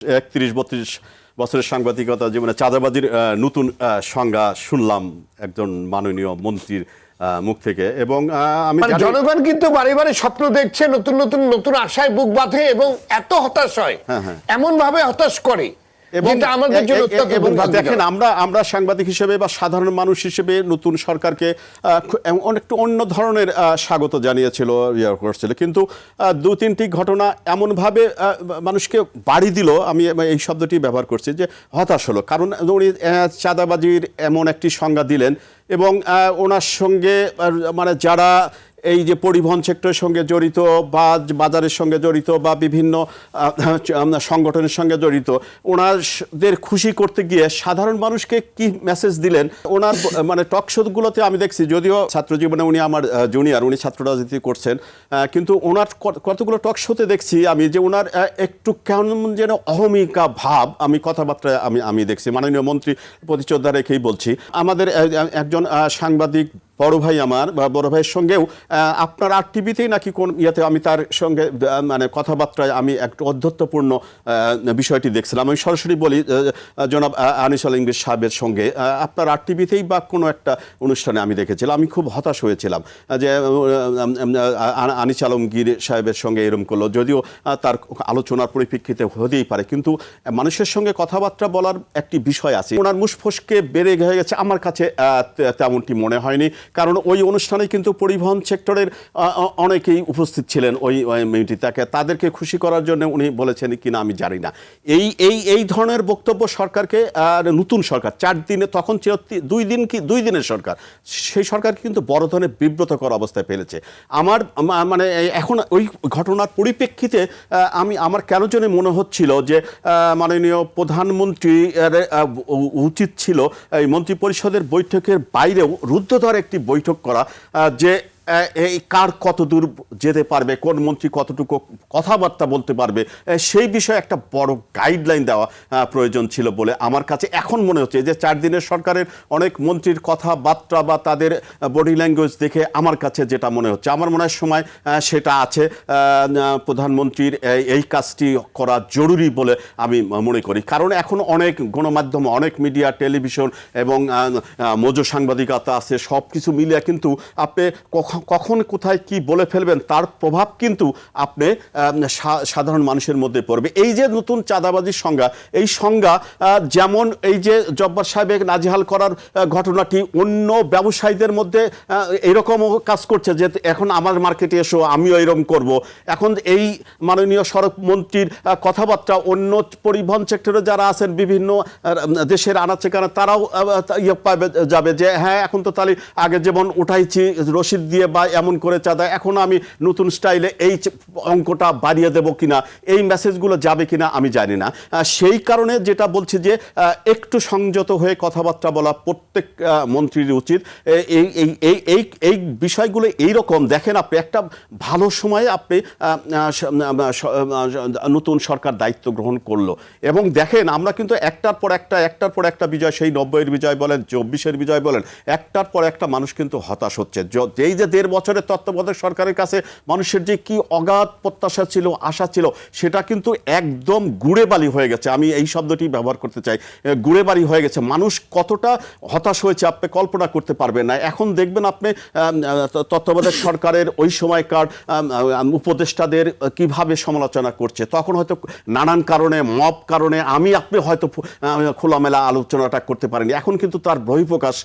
31-32 বছরের সাংবাদিকতা জীবনে চাঁদাবাজির নতুন সংজ্ঞা শুনলাম একজন মাননীয় মন্ত্রীর মুখ থেকে। এবং আমি জনগণ কিন্তু বারে বারে স্বপ্ন দেখছে, নতুন নতুন নতুন আশায় বুক বাঁধে এবং এত হতাশ হয়, এমন ভাবে হতাশ করে। এবং দেখেন আমরা সাংবাদিক হিসেবে বা সাধারণ মানুষ হিসেবে নতুন সরকারকে একটু অন্য ধরনের স্বাগত জানিয়েছিল, করছিল, কিন্তু 2-3টি ঘটনা এমনভাবে মানুষকে বাড়ি দিল, আমি এই শব্দটি ব্যবহার করছি, যে হতাশ হলো। কারণ উনি চাঁদাবাজির এমন একটি সংজ্ঞা দিলেন এবং ওনার সঙ্গে মানে যারা এই যে পরিবহন সেক্টরের সঙ্গে জড়িত বা বাজারের সঙ্গে জড়িত বা বিভিন্ন সংগঠনের সঙ্গে জড়িত, ওনাদের খুশি করতে গিয়ে সাধারণ মানুষকে কি মেসেজ দিলেন ওনার মানে টক শোগুলোতে আমি দেখছি। যদিও ছাত্র জীবনে উনি আমার জুনিয়র, উনি ছাত্র রাজনীতি করছেন, কিন্তু ওনার কতগুলো টক শোতে দেখছি আমি যে ওনার একটু কেমন যেন অহমিকা ভাব আমি কথাবার্তায় আমি দেখছি। মাননীয় মন্ত্রী প্রতি শ্রদ্ধা রেখেই বলছি, আমাদের একজন সাংবাদিক বড় ভাই আমার বা বড় ভাইয়ের সঙ্গেও আপনার টিভিতেই নাকি কোন ইয়েতে আমি তার সঙ্গে মানে কথাবার্তায় আমি একটু অধ্যত্বপূর্ণ বিষয়টি দেখছিলাম। আমি সরাসরি বলি, জনাব আনিস আল ইংলিশ সাহেবের সঙ্গে আপনার টিভিতেই বা কোনো একটা অনুষ্ঠানে আমি দেখেছিলাম, আমি খুব হতাশ হয়েছিলাম যে আনিস আলমগীর সাহেবের সঙ্গে এরকম করলো। যদিও তার আলোচনার পরিপ্রেক্ষিতে হতেই পারে, কিন্তু মানুষের সঙ্গে কথাবার্তা বলার একটি বিষয় আছে। ওনার মুসফসকে বেড়ে হয়ে গেছে, আমার কাছে তেমনটি মনে হয়নি। কারণ ওই অনুষ্ঠানে কিন্তু পরিবহন সেক্টরের অনেকেই উপস্থিত ছিলেন ওই মিটিংটাকে, তাদেরকে খুশি করার জন্য উনি বলেছেন কিনা আমি জানি না। এই ধরনের বক্তব্য সরকারকে, নতুন সরকার 4 দিনে, তখন ছিল 2 দিনের সরকার, সেই সরকারকে কিন্তু বড় ধরনের বিব্রতকর অবস্থায় ফেলেছে। আমার মানে এখন ওই ঘটনার পরিপ্রেক্ষিতে আমার কেন যেন মনে হচ্ছিল যে মাননীয় প্রধানমন্ত্রী উচিত ছিল এই মন্ত্রী পরিষদের বৈঠকের বাইরেও রুদ্ধদ্বার একটি বৈঠক করা, যে এই কার কত দূর যেতে পারবে, কোন মন্ত্রী কতটুকু কথাবার্তা বলতে পারবে, সেই বিষয়ে একটা বড় গাইডলাইন দেওয়া প্রয়োজন ছিল বলে আমার কাছে এখন মনে হচ্ছে। যে 4 দিনের সরকারের অনেক মন্ত্রীর কথাবার্তা বা তাদের বডি ল্যাঙ্গুয়েজ দেখে আমার কাছে যেটা মনে হচ্ছে, আমার মনে হয় সময় সেটা আছে প্রধানমন্ত্রীর এই কাজটি করা জরুরি বলে আমি মনে করি। কারণ এখন অনেক গণমাধ্যম, অনেক মিডিয়া, টেলিভিশন এবং মজো সাংবাদিকতা আছে, সব কিছু মিলিয়ে কিন্তু আপনি কখন কোথায় কি বলে ফেলবেন তার প্রভাব কিন্তু আপনি সাধারণ মানুষের মধ্যে পড়বে। এই যে নতুন চাঁদাবাজির সংজ্ঞা, এই সংজ্ঞা যেমন এই যে জব্বার সাহেবের নাজেহাল করার ঘটনাটি অন্য ব্যবসায়ীদের মধ্যে এইরকমও কাজ করছে যে এখন আমার মার্কেটে এসো আমিও এরকম করব। এখন এই মাননীয় সড়ক মন্ত্রীর কথাবার্তা অন্য পরিবহন সেক্টরে যারা আছেন বিভিন্ন দেশের আনাচে কানা, তারাও পাবে যাবে যে হ্যাঁ এখন তো তাহলে আগে যেমন উঠাইছি রসিদ দিয়ে বা এমন করে চাঁদা, এখন আমি নতুন স্টাইলে এই অঙ্কটা বাড়িয়ে দেব কিনা, এই মেসেজগুলো যাবে কিনা আমি জানি না। সেই কারণে যেটা বলছি যে একটু সংযত হয়ে কথাবার্তা বলা প্রত্যেক মন্ত্রীর উচিত। এই বিষয়গুলো এইরকম দেখেন, আপনি একটা ভালো সময়ে আপনি নতুন সরকার দায়িত্ব গ্রহণ করলো এবং দেখেন আমরা কিন্তু একটার পর একটা বিজয়, সেই 90-এর বিজয় বলেন, 24-এর বিজয় বলেন, একটার পর একটা মানুষ কিন্তু হতাশ হচ্ছে। এই যে 1.5 বছরের তত্ত্বাবধায়ক সরকারের কাছে মানুষের যে কি অগাধ প্রত্যাশা ছিল, আশা ছিল, সেটা কিন্তু একদম গুড়ে বালি হয়ে গেছে। আমি এই শব্দটি ব্যবহার করতে চাই, গুড়ে বালি হয়ে গেছে। মানুষ কতটা হতাশ হয়েছে আপনি কল্পনা করতে পারবেন না। এখন দেখবেন আপনি তত্ত্বাবধায়ক সরকারের ওই সময়কার উপদেষ্টাদের কিভাবে সমালোচনা করছে, তখন হয়তো নানান কারণে, মব কারণে আপনি হয়তো খোলামেলা আলোচনাটা করতে পারেনি। এখন কিন্তু তার বহিঃপ্রকাশ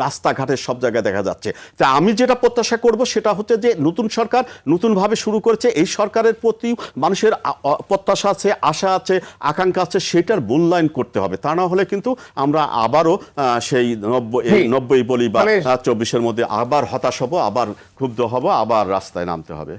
রাস্তাঘাটের সব জায়গায় দেখা যাচ্ছে। তা আমি যেটা প্রত্যাশা করব সেটা হচ্ছে যে নতুন সরকার নতুনভাবে শুরু করেছে, এই সরকারের প্রতি মানুষের প্রত্যাশা আছে, আশা আছে, আকাঙ্ক্ষা আছে, সেটার মূল্যায়ন করতে হবে। তা না হলে কিন্তু আমরা আবারও সেই 90 বলি বা 24-এর মধ্যে আবার হতাশ হব, আবার ক্ষুব্ধ হব, আবার রাস্তায় নামতে হবে।